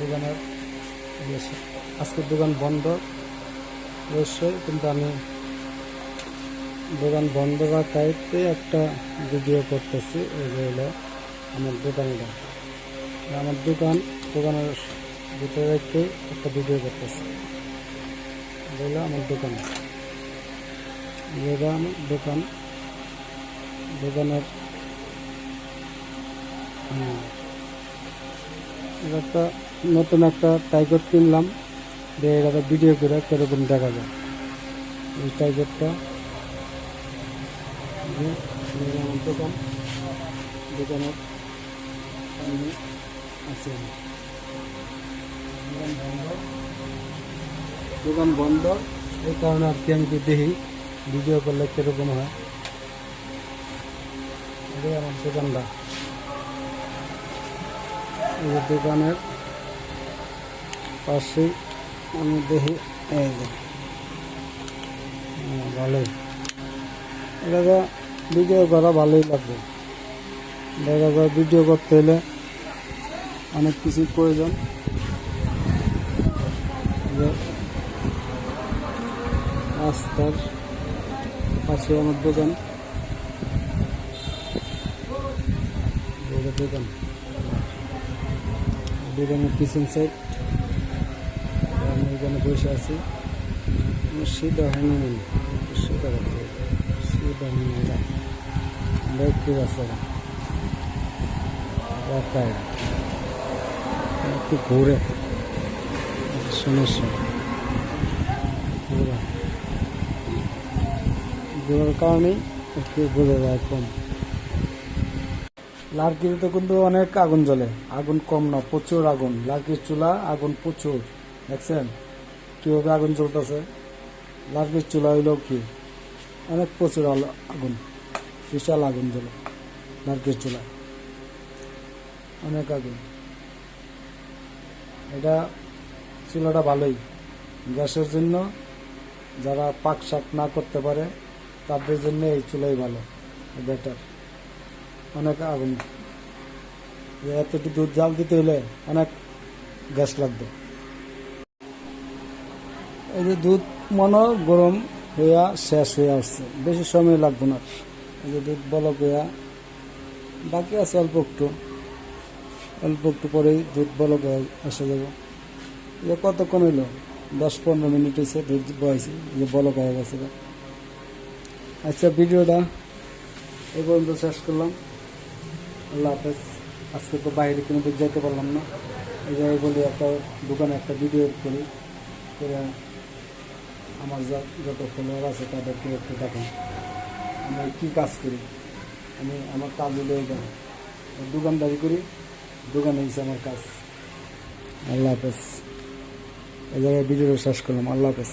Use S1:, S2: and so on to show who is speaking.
S1: দোকানের আজকে দোকান বন্ধ অবশ্যই, কিন্তু আমি দোকান বন্ধ বা টাইপে একটা ভিডিও করতেছি। এই যে হলো আমার দোকানটা, আমার দোকানের ভিতরে রেখে একটা ভিডিও করতেছি। এটা হলো আমার দোকান, এটা আমার দোকানের এটা একটা নতুন একটা টাইগার কিনলাম, দিয়ে এটা ভিডিও করে কিরকম দেখা যায়। এই টাইগারটা আমার দোকানের সামনে আছে। দোকান বন্ধ, এই কারণে আর কি আমি দেখি ভিডিও করলে কিরকম হয়। এটাই আমার দোকানটা, এই দোকানের পাশে আমি দেখি। এই যে ভালোই, এটা ভিডিও করা ভালোই লাগবে। দেখা যায় ভিডিও করতে হলে অনেক কিছু প্রয়োজন। রাস্তার পাশে আমার দোকান, দোকানের পিছন সাইড। আমি এখানে বসে আছি, শীত হয়নি, দেখতে পাচ্ছে না, একটু ঘুরে সমস্যা ঘোরার কারণেই একটু বোঝা যায় কম। লার্কিতে কিন্তু অনেক আগুন জ্বলে, আগুন কম না, প্রচুর আগুন। লার্কির চুলা আগুন প্রচুর, দেখছেন কিভাবে আগুন জ্বলতেছে। লার্কির চুলা হইলেও কি অনেক প্রচুর আগুন, বিশাল আগুন জ্বলে লার্কির চুলা, অনেক আগুন। এটা চুলাটা ভালোই গ্যাসের জন্য, যারা পাক শাক না করতে পারে তাদের জন্য এই চুলাই ভালো, বেটার। অনেক আগুন, এতটুকু দুধ জাল দিতে হলে অনেক গ্যাস লাগবে। এই যে দুধ মনে গরম হইয়া শেষ হয়ে আসছে, বেশি সময় লাগবে না। এই যে দুধ বলক হইয়া বাকি আছে অল্প একটু পরেই দুধ বলক হয়ে এসে যাবো। যে কতক্ষণ হইলো, 10-15 মিনিট হয়েছে দুধ বয়েছি, যে বলক হয়ে গেছে। আচ্ছা, ভিডিওটা এই পর্যন্ত শেষ করলাম। আল্লাহ হাফেজ। আজকে তো বাইরে কোনো দিক যেতে পারলাম না, এই জায়গায় বলি একটা দোকানে একটা ভিডিও করি, আমার যত ফলোয়ার আছে তাদেরকে একটু দেখান আমি কী কাজ করি। আমার কাজ হলো দোকানদারি করি, দোকানে হচ্ছে আমার কাজ। আল্লাহ হাফেজ। এই জায়গায় ভিডিওটা শেষ করলাম। আল্লাহ হাফেজ।